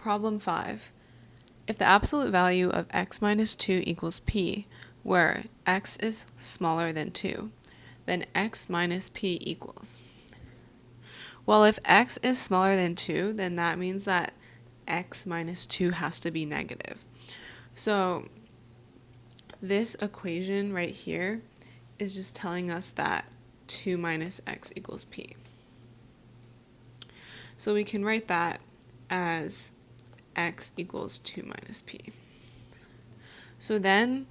Problem 5. If the absolute value of x minus 2 equals p, where x is smaller than 2, then x minus p equals. Well, if x is smaller than 2, then that means that x minus 2 has to be negative. So this equation right here is just telling us that 2 minus x equals p. So we can write that as x equals 2 minus p. So then,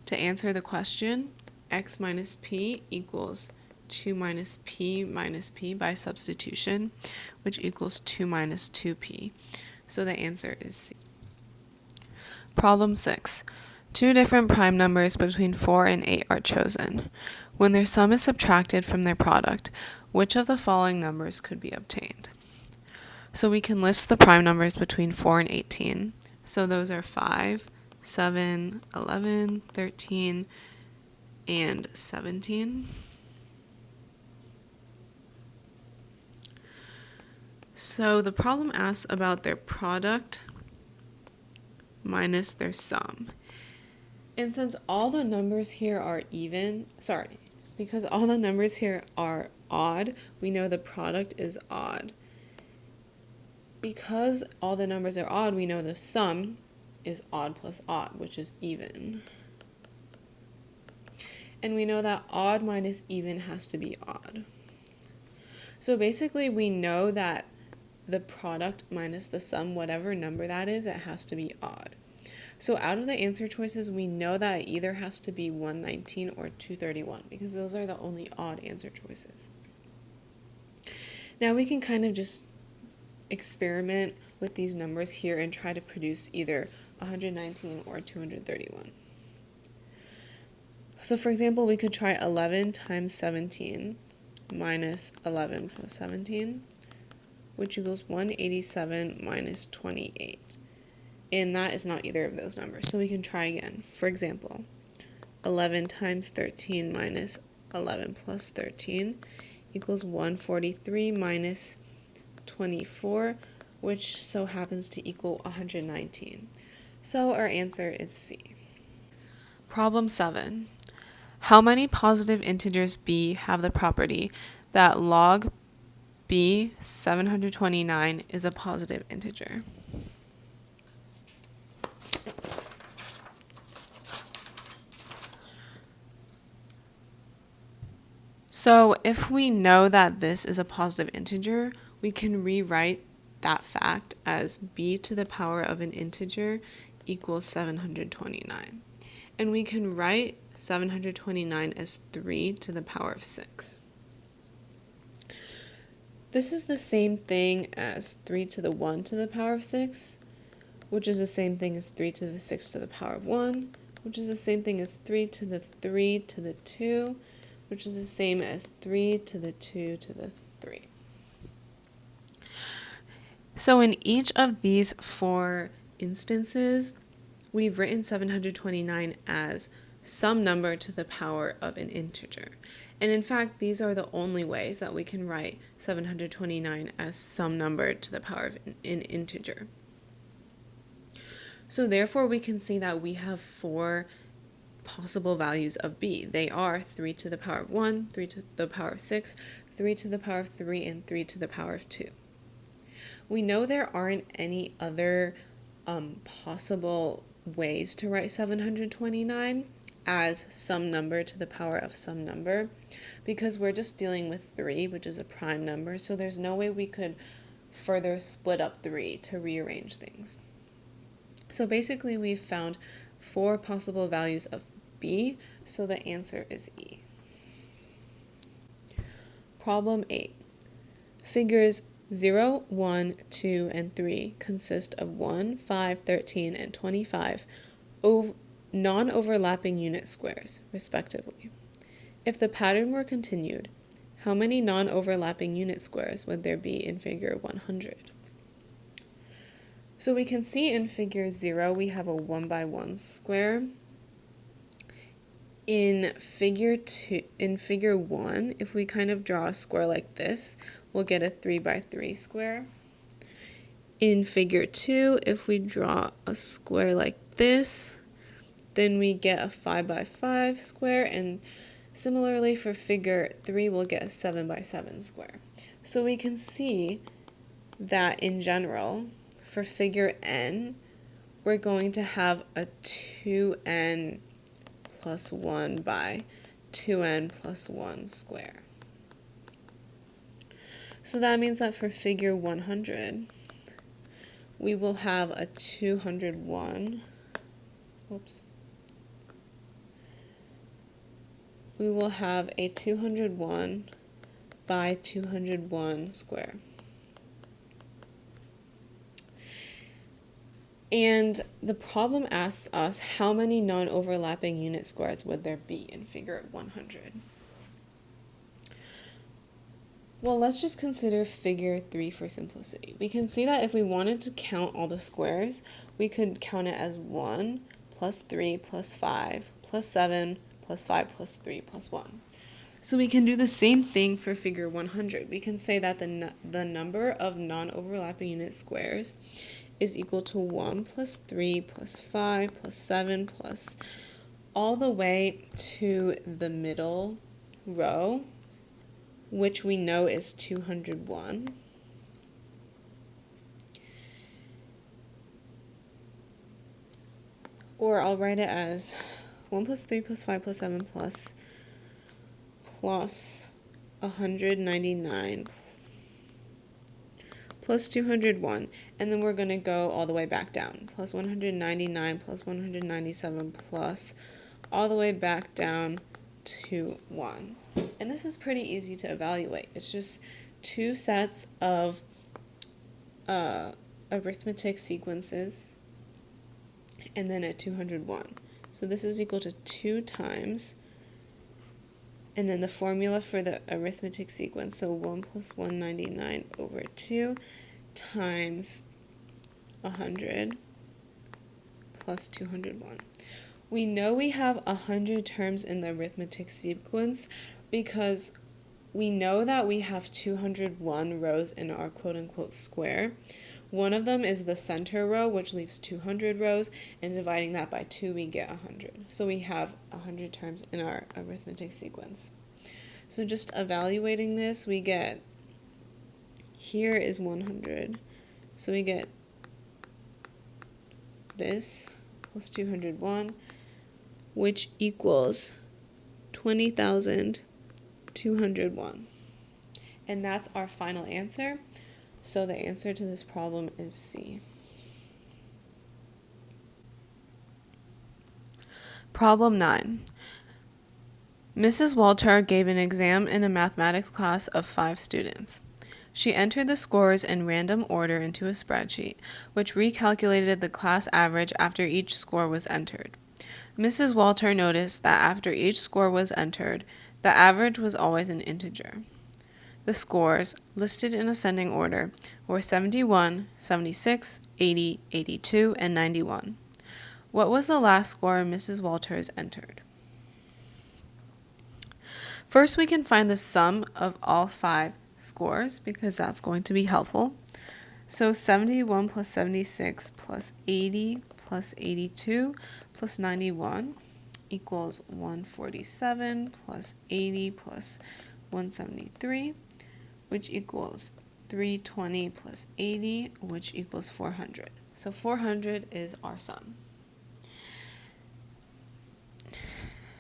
to answer the question, x minus p equals 2 minus p by substitution, which equals 2 minus 2p. So the answer is C. Problem 6. Two different prime numbers between 4 and 8 are chosen. When their sum is subtracted from their product, which of the following numbers could be obtained? So we can list the prime numbers between 4 and 18. So those are 5, 7, 11, 13, and 17. So the problem asks about their product minus their sum. And since all the numbers here are because all the numbers here are odd, we know the product is odd. Because all the numbers are odd, we know the sum is odd plus odd, which is even. And we know that odd minus even has to be odd. So basically we know that the product minus the sum, whatever number that is, it has to be odd. So out of the answer choices, we know that it either has to be 119 or 231 because those are the only odd answer choices. Now we can kind of just experiment with these numbers here and try to produce either 119 or 231. So for example, we could try 11 times 17 minus 11 plus 17, which equals 187 minus 28. And that is not either of those numbers. So we can try again. For example, 11 times 13 minus 11 plus 13 equals 143 minus 24, which so happens to equal 119. So our answer is C. Problem 7. How many positive integers b have the property that log b 729 is a positive integer? So if we know that this is a positive integer, we can rewrite that fact as b to the power of an integer equals 729. And we can write 729 as 3 to the power of 6. This is the same thing as 3 to the 1 to the power of 6, which is the same thing as 3 to the 6 to the power of 1, which is the same thing as 3 to the 3 to the 2, which is the same as 3 to the 2 to the 3. So in each of these 4 instances, we've written 729 as some number to the power of an integer. And in fact, these are the only ways that we can write 729 as some number to the power of an integer. So therefore, we can see that we have 4 possible values of b. They are 3 to the power of 1, 3 to the power of 6, 3 to the power of 3, and 3 to the power of 2. We know there aren't any other possible ways to write 729 as some number to the power of some number because we're just dealing with 3, which is a prime number, so there's no way we could further split up 3 to rearrange things. So basically we've found 4 possible values of b, so the answer is E. Problem 8. Figures 0, 1, 2, and 3 consist of 1, 5, 13, and 25 non-overlapping unit squares, respectively. If the pattern were continued, how many non-overlapping unit squares would there be in figure 100? So we can see in figure 0 we have a 1 by 1 square. In figure 1, if we kind of draw a square like this, we'll get a 3 by 3 square. In figure 2, if we draw a square like this, then we get a 5 by 5 square, and similarly for figure 3, we'll get a 7 by 7 square. So we can see that in general, for figure n, we're going to have a 2n plus 1 by 2n plus 1 square. So that means that for figure 100, we will have a 201, we will have a 201 by 201 square. And the problem asks us how many non-overlapping unit squares would there be in figure 100. Well, let's just consider figure 3 for simplicity. We can see that if we wanted to count all the squares, we could count it as 1 plus 3 plus 5 plus 7 plus 5 plus 3 plus 1. So we can do the same thing for figure 100. We can say that the number of non-overlapping unit squares is equal to 1 plus 3 plus 5 plus 7 plus all the way to the middle row, which we know is 201. Or I'll write it as 1 plus 3 plus 5 plus 7 plus 199 plus 201, and then we're going to go all the way back down, plus 199 plus 197 plus all the way back down to 1. And this is pretty easy to evaluate. It's just two sets of arithmetic sequences and then at 201. So this is equal to 2 times, and then the formula for the arithmetic sequence, so 1 plus 199 over 2 times 100 plus 201. We know we have 100 terms in the arithmetic sequence because we know that we have 201 rows in our quote-unquote square. One of them is the center row, which leaves 200 rows, and dividing that by 2, we get 100. So we have 100 terms in our arithmetic sequence. So just evaluating this, we get, here is 100. So we get this plus 201, which equals 20,201. And that's our final answer. So the answer to this problem is C. Problem 9. Mrs. Walter gave an exam in a mathematics class of 5 students. She entered the scores in random order into a spreadsheet, which recalculated the class average after each score was entered. Mrs. Walter noticed that after each score was entered, the average was always an integer. The scores, listed in ascending order, were 71, 76, 80, 82, and 91. What was the last score Mrs. Walters entered? First, we can find the sum of all 5 scores because that's going to be helpful. So 71 plus 76 plus 80 plus 82 plus 91 equals 147 plus 80 plus 173, which equals 320 plus 80, which equals 400. So 400 is our sum.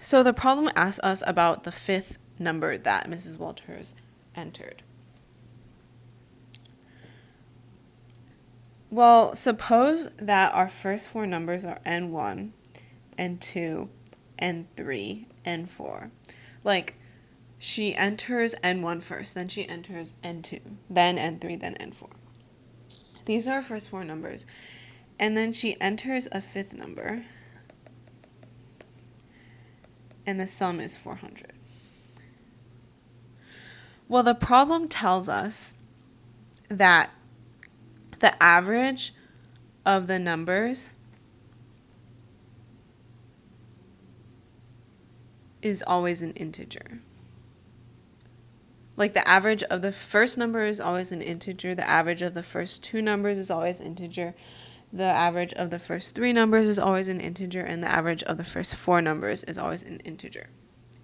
So the problem asks us about the 5th number that Mrs. Walters entered. Well, suppose that our first 4 numbers are N1, N2, N3, N4. Like, she enters N1 first, then she enters N2, then N3, then N4. These are our first 4 numbers. And then she enters a 5th number, and the sum is 400. Well, the problem tells us that the average of the numbers is always an integer. like the average of the first number is always an integer, the average of the first two numbers is always integer, the average of the first three numbers is always an integer, and the average of the first four numbers is always an integer.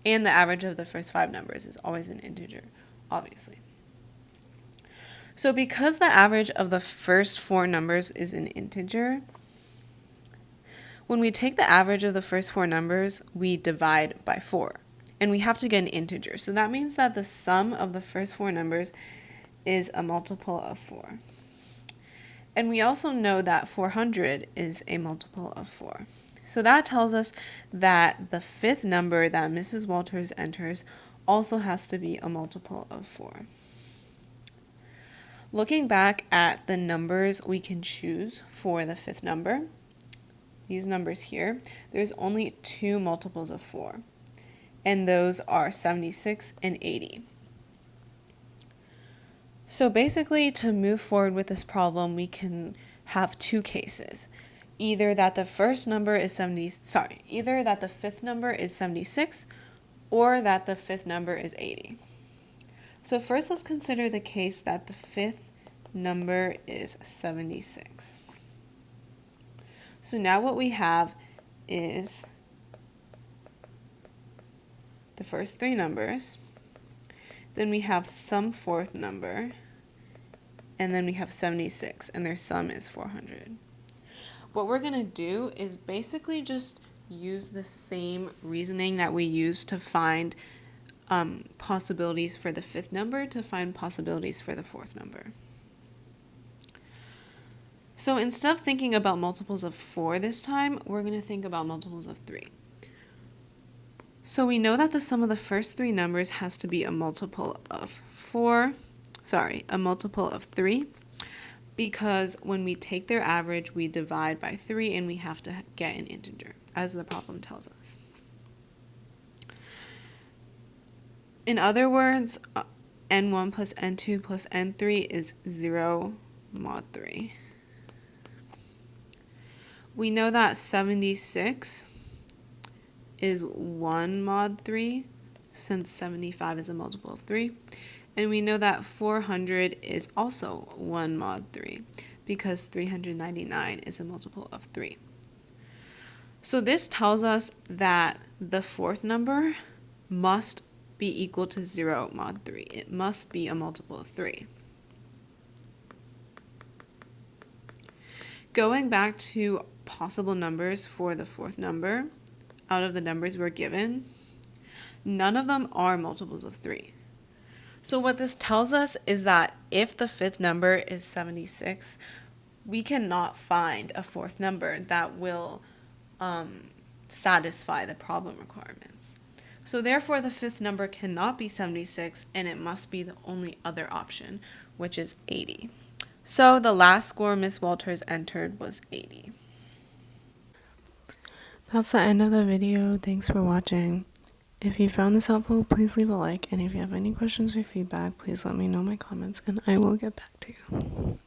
And the average of the first five numbers is always an integer, obviously. So because the average of the first four numbers is an integer, when we take the average of the first four numbers, we divide by 4. And we have to get an integer. So that means that the sum of the first four numbers is a multiple of 4. And we also know that 400 is a multiple of 4. So that tells us that the fifth number that Mrs. Walters enters also has to be a multiple of 4. Looking back at the numbers we can choose for the fifth number, these numbers here, there's only 2 multiples of 4, and those are 76 and 80. So basically, to move forward with this problem, we can have 2 cases. Either that the fifth number is 76, or that the fifth number is 80. So first, let's consider the case that the fifth number is 76. So now what we have is the first 3 numbers, then we have some fourth number, and then we have 76, and their sum is 400. What we're going to do is basically just use the same reasoning that we used to find possibilities for the fifth number to find possibilities for the fourth number. So instead of thinking about multiples of 4 this time, we're going to think about multiples of 3. So we know that the sum of the first 3 numbers has to be a multiple of 3, because when we take their average, we divide by 3 and we have to get an integer, as the problem tells us. In other words, n1 plus n2 plus n3 is 0 mod 3. We know that 76 is 1 mod 3, since 75 is a multiple of 3. And we know that 400 is also 1 mod 3, because 399 is a multiple of 3. So this tells us that the fourth number must be equal to 0 mod 3. It must be a multiple of 3. Going back to possible numbers for the fourth number, out of the numbers we're given, none of them are multiples of 3. So what this tells us is that if the fifth number is 76, we cannot find a fourth number that will satisfy the problem requirements. So therefore, the fifth number cannot be 76, and it must be the only other option, which is 80. So the last score Miss Walters entered was 80. That's the end of the video. Thanks for watching. If you found this helpful, please leave a like, and if you have any questions or feedback, please let me know in my comments, and I will get back to you.